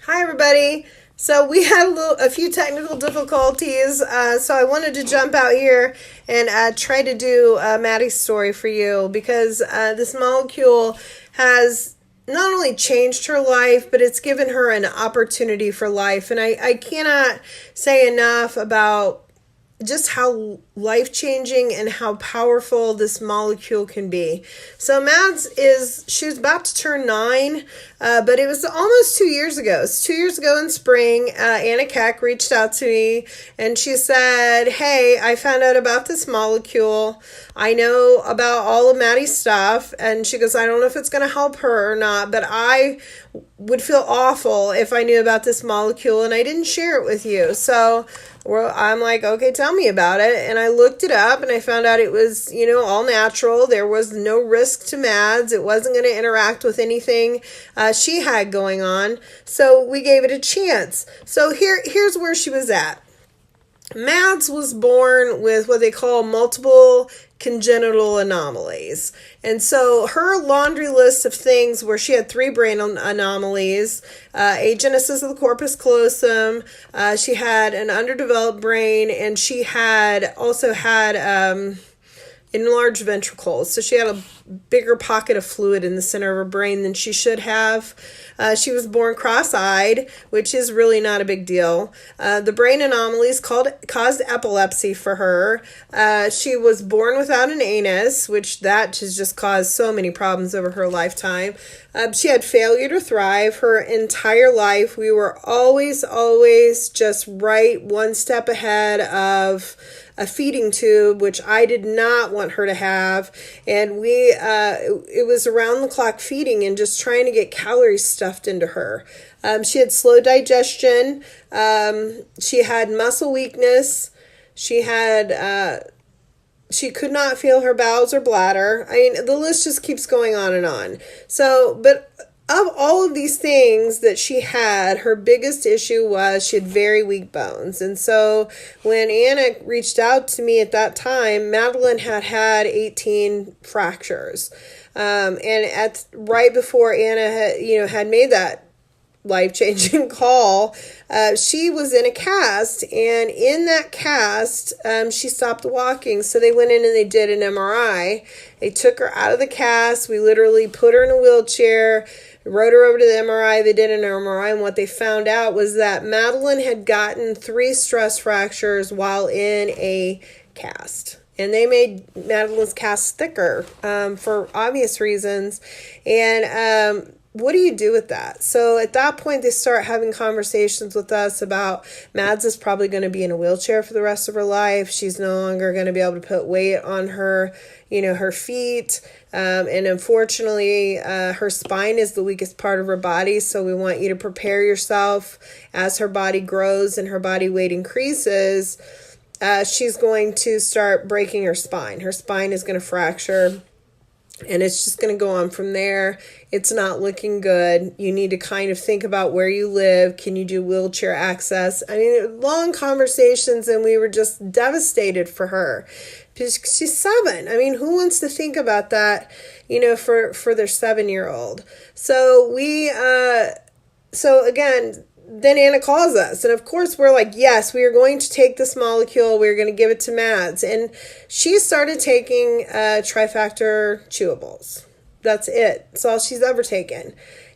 Hi, everybody. So we had a few technical difficulties, so I wanted to jump out here and try to do Maddie's story for you because this molecule has not only changed her life, but it's given her an opportunity for life. And I cannot say enough about just how life-changing and how powerful this molecule can be. So Mads she was about to turn 9, but it was almost 2 years ago. It's 2 years ago in spring. Anna Keck reached out to me and she said, hey, I found out about this molecule. I know about all of Maddie's stuff. And she goes, I don't know if it's going to help her or not, but I would feel awful if I knew about this molecule and I didn't share it with you. So I'm like, okay, tell me about it. And I looked it up and I found out it was, all natural. There was no risk to Mads. It wasn't going to interact with anything she had going on. So we gave it a chance. So here's where she was at. Mads was born with what they call multiple congenital anomalies. And so her laundry list of things where she had 3 brain anomalies, agenesis of the corpus callosum, she had an underdeveloped brain, and she also had enlarged ventricles. So she had a bigger pocket of fluid in the center of her brain than she should have. She was born cross-eyed, which is really not a big deal. The brain anomalies caused epilepsy for her. She was born without an anus, which that has just caused so many problems over her lifetime. She had failure to thrive her entire life. We were always just right one step ahead of a feeding tube, which I did not want her to have. And it was around the clock feeding and just trying to get calories stuffed into her. She had slow digestion. She had muscle weakness. She could not feel her bowels or bladder. I mean, the list just keeps going on and on. So, but of all of these things that she had, her biggest issue was she had very weak bones. And so when Anna reached out to me at that time, Madeline had 18 fractures. And right before Anna had made that life-changing call, she was in a cast, and in that cast she stopped walking. So they went in and they did an MRI. They took her out of the cast. We literally put her in a wheelchair, rode her over to the MRI. They did an MRI, and what they found out was that Madeline had gotten 3 stress fractures while in a cast. And they made Madeline's cast thicker for obvious reasons. And what do you do with that? So at that point, they start having conversations with us about Mads is probably going to be in a wheelchair for the rest of her life. She's no longer going to be able to put weight on her, her feet. And unfortunately, her spine is the weakest part of her body. So we want you to prepare yourself as her body grows and her body weight increases. She's going to start breaking her spine. Her spine is going to fracture. And it's just going to go on from there. It's not looking good. You need to kind of think about where you live. Can you do wheelchair access? I mean, long conversations, and we were just devastated for her. Because she's 7. I mean, who wants to think about that, for their 7-year-old? So again, then Anna calls us, and of course we're like, yes, we are going to take this molecule. We're going to give it to Mads. And she started taking trifactor chewables. That's it. It's all she's ever taken.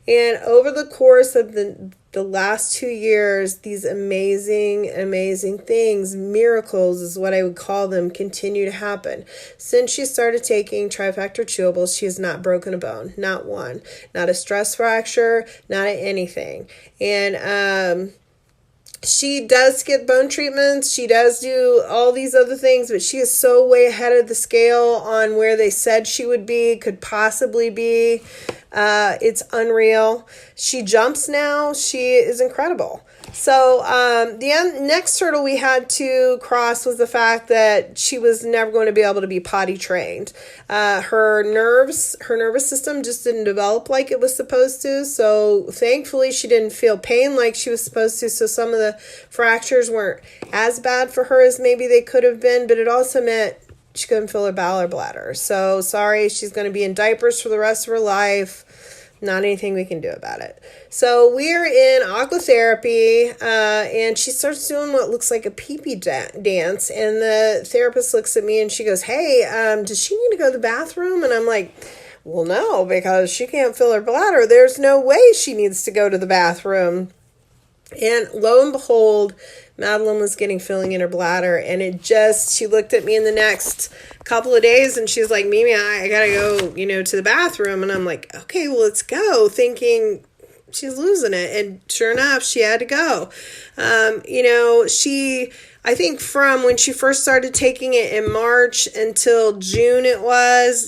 And over the course of the last 2 years, these amazing things, miracles is what I would call them, continue to happen. Since she started taking trifactor chewables, she has not broken a bone, not one, not a stress fracture, not anything. And she does get bone treatments. She does do all these other things, but she is so way ahead of the scale on where they said she would be, could possibly be. It's unreal. She jumps now. She is incredible. So the next hurdle we had to cross was the fact that she was never going to be able to be potty trained. Her nervous system just didn't develop like it was supposed to. So thankfully she didn't feel pain like she was supposed to. So some of the fractures weren't as bad for her as maybe they could have been, but it also meant she couldn't fill her bowel or bladder. So sorry, she's going to be in diapers for the rest of her life. Not anything we can do about it. So we're in aquatherapy, and she starts doing what looks like a pee-pee dance. And the therapist looks at me and she goes, "Hey, does she need to go to the bathroom?" And I'm like, "Well, no, because she can't fill her bladder. There's no way she needs to go to the bathroom." And lo and behold, Madeline was getting filling in her bladder, and she looked at me in the next couple of days and she's like, "Mimi, I gotta go, to the bathroom." And I'm like, "Okay, well, let's go," thinking she's losing it. And sure enough, she had to go. I think from when she first started taking it in March until June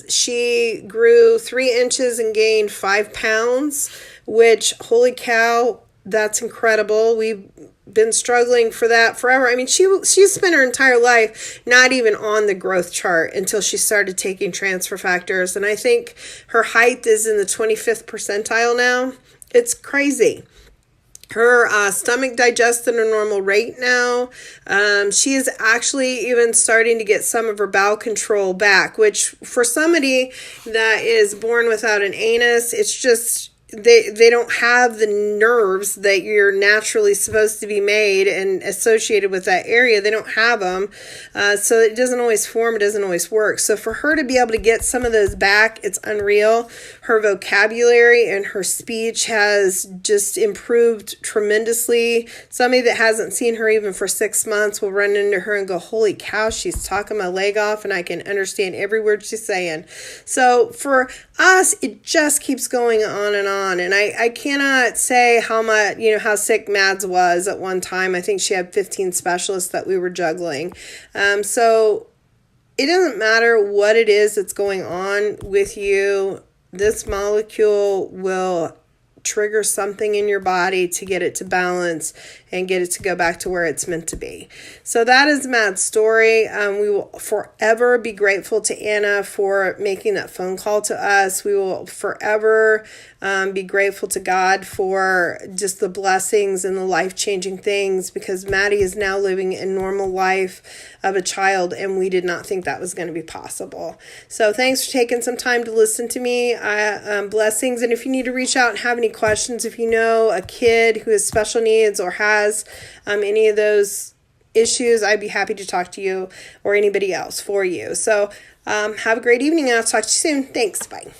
she grew 3 inches and gained 5 pounds, which, holy cow, that's incredible. We've been struggling for that forever. I mean, she spent her entire life not even on the growth chart until she started taking transfer factors. And I think her height is in the 25th percentile now. It's crazy. Her stomach digests at a normal rate now. She is actually even starting to get some of her bowel control back, which for somebody that is born without an anus, it's just they don't have the nerves that you're naturally supposed to be made and associated with that area. They don't have them. So it doesn't always form. It doesn't always work. So for her to be able to get some of those back, it's unreal. Her vocabulary and her speech has just improved tremendously. Somebody that hasn't seen her even for 6 months will run into her and go, "Holy cow, she's talking my leg off and I can understand every word she's saying." So for us, it just keeps going on and on. And I cannot say how much, how sick Mads was at one time. I think she had 15 specialists that we were juggling. So it doesn't matter what it is that's going on with you. This molecule will trigger something in your body to get it to balance and get it to go back to where it's meant to be. So that is Matt's story. We will forever be grateful to Anna for making that phone call to us. We will forever be grateful to God for just the blessings and the life-changing things, because Madi is now living a normal life of a child, and we did not think that was going to be possible. So thanks for taking some time to listen to me. Blessings. And if you need to reach out and have any questions, if you know a kid who has special needs or has any of those issues, I'd be happy to talk to you or anybody else for you. So have a great evening, and I'll talk to you soon. Thanks. Bye.